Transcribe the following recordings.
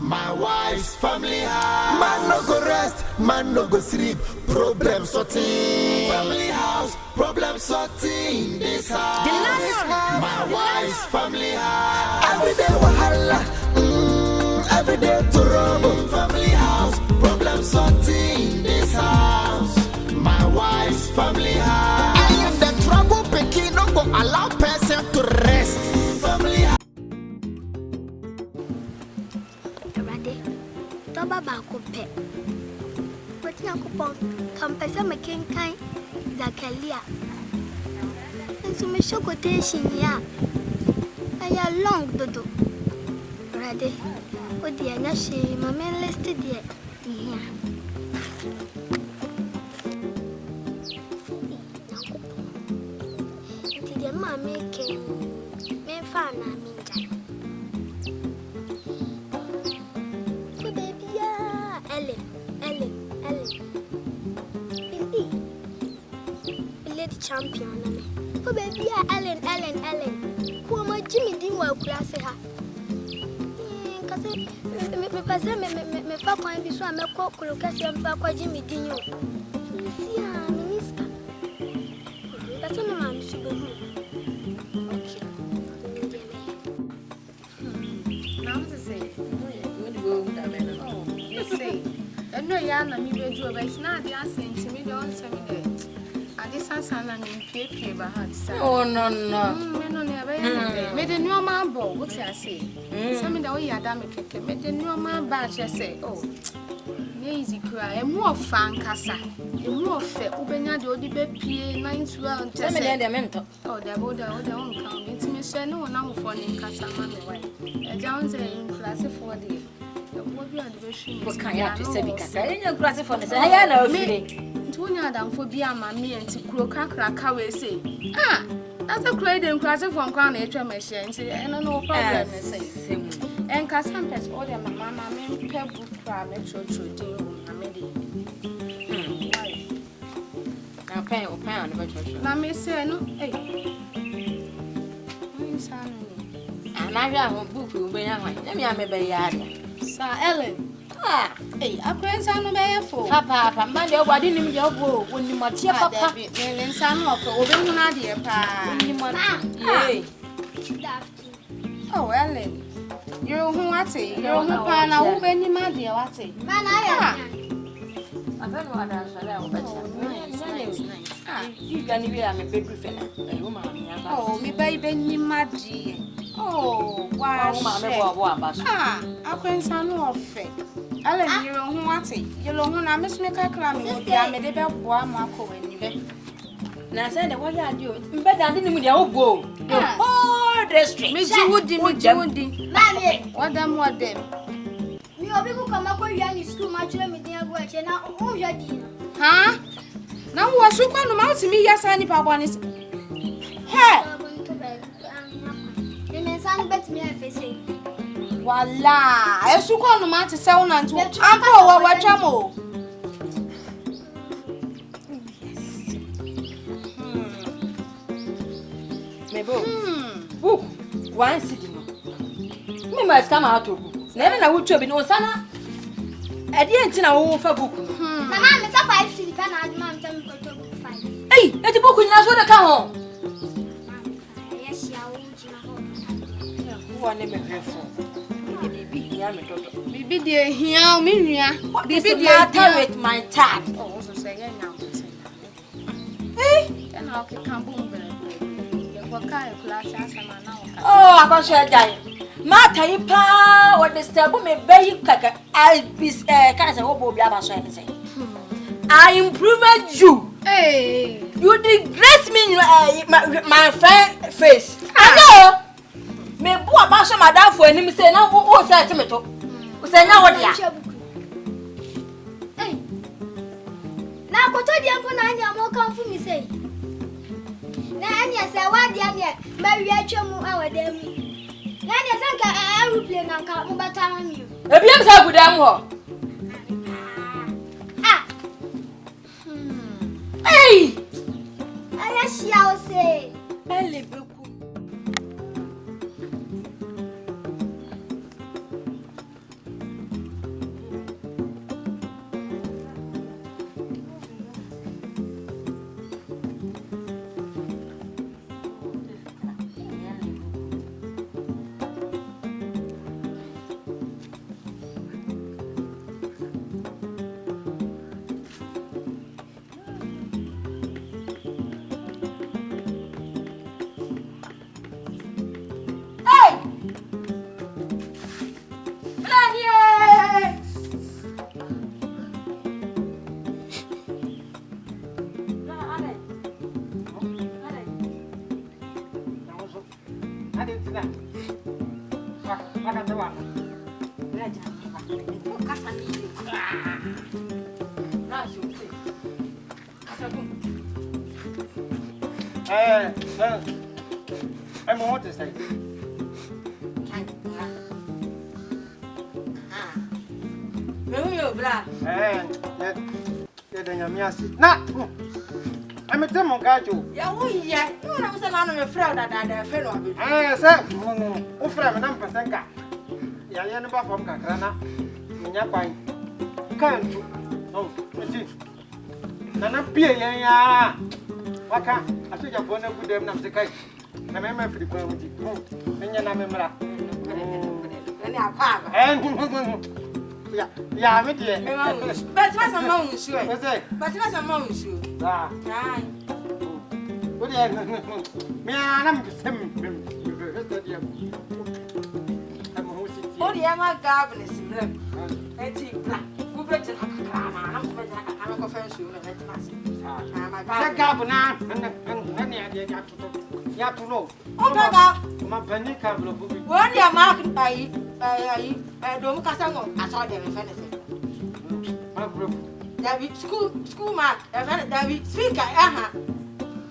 My wife's family house. Man no go rest, man no go sleep. Problem sorting. Family house, problem sorting. This house. My wife's family house. Every day wahala, every day trouble. Family house, problem sorting. This house. My wife's family house. And the trouble picking don't go allow person to rest. Family house. Baba Cope. But Yakupon, Campesa McKinkai, Zakalia. And so, Miss Quotation, ya. I am long dodo. Ready? What dear Nashi, my man listed yet. Did your mamma came? Me fan, I mean. Champion, for baby, Ellen. Who am I, Jimmy? Didn't work class her. Because me papa and this one, my cock, Lucasian Papa Jimmy Dino. See, Minister. That's a man, super. Now to say, you say, and no, Yana, me will do a best now, they are saying to me, don't send me there. This is an unpaid by heart. Oh, no. Made a new man ball, what I say. Some of the way I damn it, made a new man batch. I say, oh, lazy cry, a more fan cassa, a more fair, open your door, the baby, 9 to 12, just a mental. Oh, they're all their own count. It's me, say, no, now for in Cassa, man, away. A Jones in class for the what can you have to say? Because I didn't classify the I know me. Adam for be a mammy and to croak we say. Ah, that's a great and classic from Crown Nature machine, and no problem. And Cassampes order my mamma, men, pebble crab, metro to do. Now, pay or pound, but now, Miss no, eh? And I have a book will be young. Let me have a baby. Sir Ellen. Ah, hey, I can't sound a bear for Papa, Monday, why didn't you go when you might cheer Papa? And some of the open idea, Pa. Oh, Ellen, you're who I say, you're who I know when you might be what say. Man, I don't know what I shall you can be a baby fella. Oh, me baby, you magic. Oh, wow, Mamma, ah, I can't sound off. Ellen, you're who I say, you're who I must make a clam. I made a bell one marco when you bet. Now, said, what are you doing? Better than with your go. Oh, district. Miss Woody, Mammy, what them, what them? Your people come up with young school, my children, dear watch, and now, oh, your dear. Huh? Now, what's so going to mount to me? Yes, any papa is. Hey! And bet me if I say, Walla, I so call no matter sound and to Uncle or what jamo. Mebo, book, one sitting. Me must come out of book. Never I would be no sana. I didn't know for book. Mamma, it's a 5 city can add man to book 5. Hey, let the book in us with a come home. Bibi dear here, Minia. Bibi dear with my tag. Oh, so say now. Eh? And I'll come boom. Oh, I got your die. Mata ipa what the stable me very kaka I be kind of hobo blabber so anything. I improved you. Hey, you disgrace me my friend face. I know. Me boa ba so madam for anim say na wo say temeto. Wo say na wo dia. Eh. Na koto dia mpo na anya mo kan fu mi say. Na anya say wa dia ne ma wi atwam awada mi. Na anya say ka aeroplane na ka mo bata ma mi. Ebi am say gudam ho. Ah. Hey. Aya shia o say. Ele be I'm what to say. I'm a demo gajo. Yeah, you know, I'm a friend that I fell on. Sir, oh, friend, Madame Pasenka. Yana from Kakrana. Minyapai. Can't you? Oh, Nana Pia. Waka, I think you're going to put them up the kite. I remember for the community. And you're not member. Yeah, I'm here. But what's among you? But what's among you? What do you mean? I'm oh, the Emma Gavin is in them. And tea black. Who breaks it? I'm a confession. I'm a Gabana and you have to know. Oh, Gaga, my penny can't blow. when you're marked by Dom Casano, I saw them in fantasy. There be school mark, there be speaker.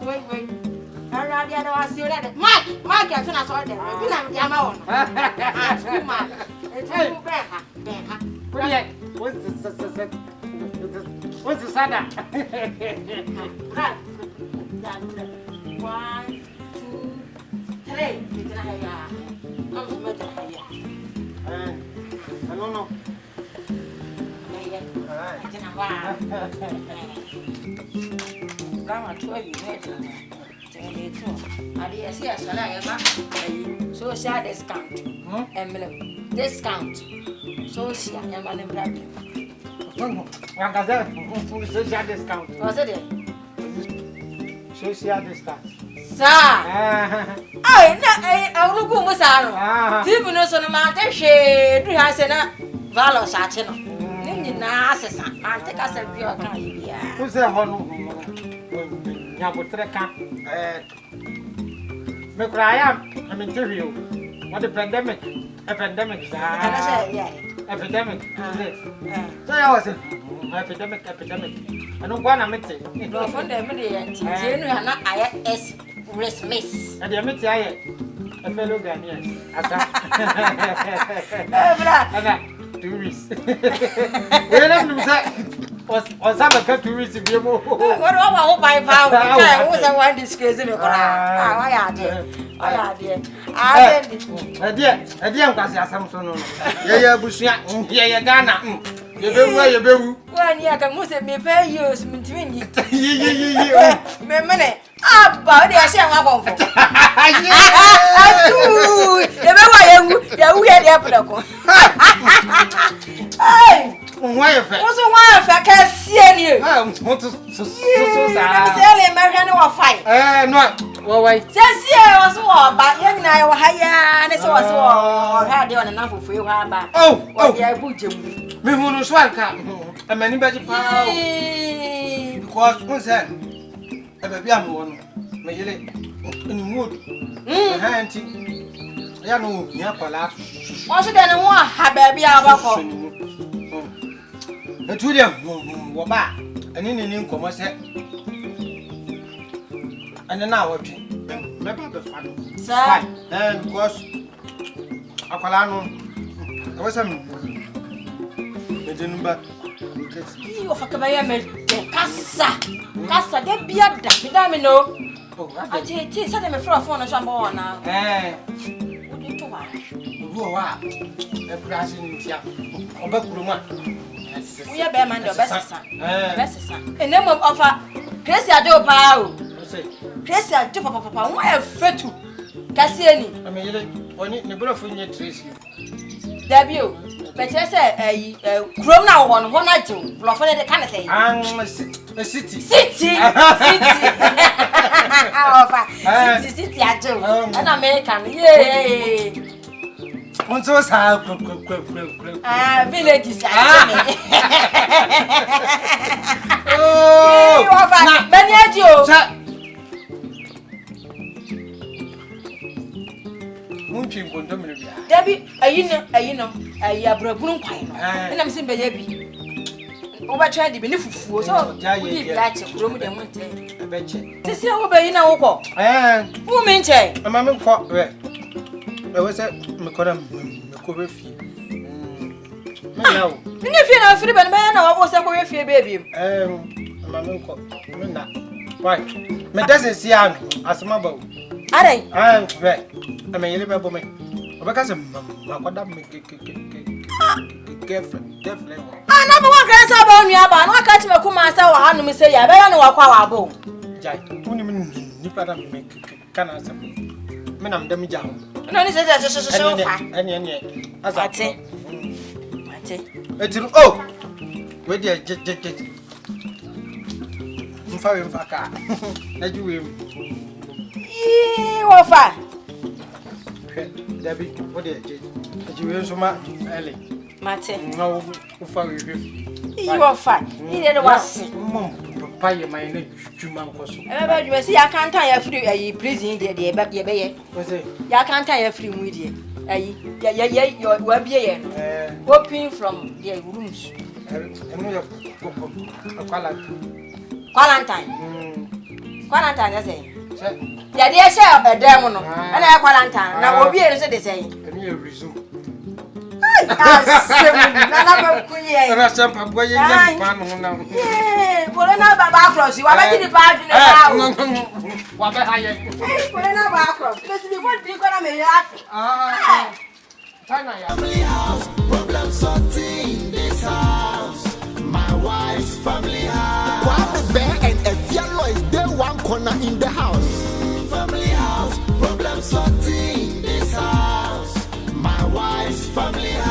Wait. I see that. Mark, I saw them. I'm Yamon. School mark. It's what's the sada? 1, 2, 3. I don't know. Social discount. Discount. Social social discount. Was it? Social discount. Sir. I will go with Sarah. Even though some amount of shade, we have said Valor Satino. Nasa, I'll take us a pure kind. Who's the one? Yabutreka. I'm interview. What the pandemic? A pandemic. Epidemic. So I was epidemic. I don't want to meet it. From the media, not IS Christmas. And the meet a fellow Ghanaian. Tourists. Was some of the tourists in your move? What about my power? I was a one disgrace in the car. I did. I didn't pass Samson. Yeah, Bushia, yeah, Ghana. You don't wear your bill. 1 year, I must have been very used between you. About the Asian Wabon. We had the apple. Why if I can't see you? I want to say American or fight. No, well, wait. Just here was war, but young and I were higher, and so was war. Had on enough of you. Oh, yeah, put you. Me who knows what a many better power. Because one said, a baby, I'm one. May you live in the mood. Hunting. I know, Yapala. What's it then? One, have baby, our the two of them were back, and in the new commerce. And an hour, remember the fun. Sir, and because Aqualano, I was a but you of a cabaya, Cassa, they be a damino. I tell them a phone or some more now. Would you to go out? A crashing or back room. We are Bearman, your best son. And then we'll offer Cressia do Pao. Cressia do Papa, why a fetu? Cassiani. I mean, when you never find your trace. Debut, but I say a grown now one night to bluff the kind of thing. I'm a city. City, I do. An American, yay. One so sad. Villages. Oh, Benyajo. Munching condominium. Debbie, you know, a Brabun pine. And I'm saying, baby. Over trying to be fufu, so you like to grow with them. I bet you. This year, over in our walk. Who mean check? I'm a man for it. I was at Macodam, Macorefi. No, If you're not free, but man, I was a boy for your baby. I'm a man for why? My doesn't see young as a mother. I am right. I mean, you live me. Because I'm Macodam girlfriend, definitely. number one can't about me about no catch me come and say what I say ya better know what abo. Jai, only me para make can answer me. Men am dem jam. No this is so far. Any as I say. Mate. Etiru oh. We dey je. Mfa we mfa ka. Na ju we. What far? Dabi, what dey je. Ju we so ma ele. Mate. No, ufa we. You are fine. He did was. Mom, papa ye my name Juma Koso. You see I can't tell free a prison there but ye be. Was it? Ya can't tell free with ye. Yeah, you will be hoping from the rooms. Quarantine. Quarantine, I say. Yeah, dear, sir, a demon, and I quarantine. Now, will be able to say. And you resume. Family house, problem sorting this house. My wife's family house. One bear and a yellow is there one corner in the house. Family house, problem sorting this house. My wife's family house.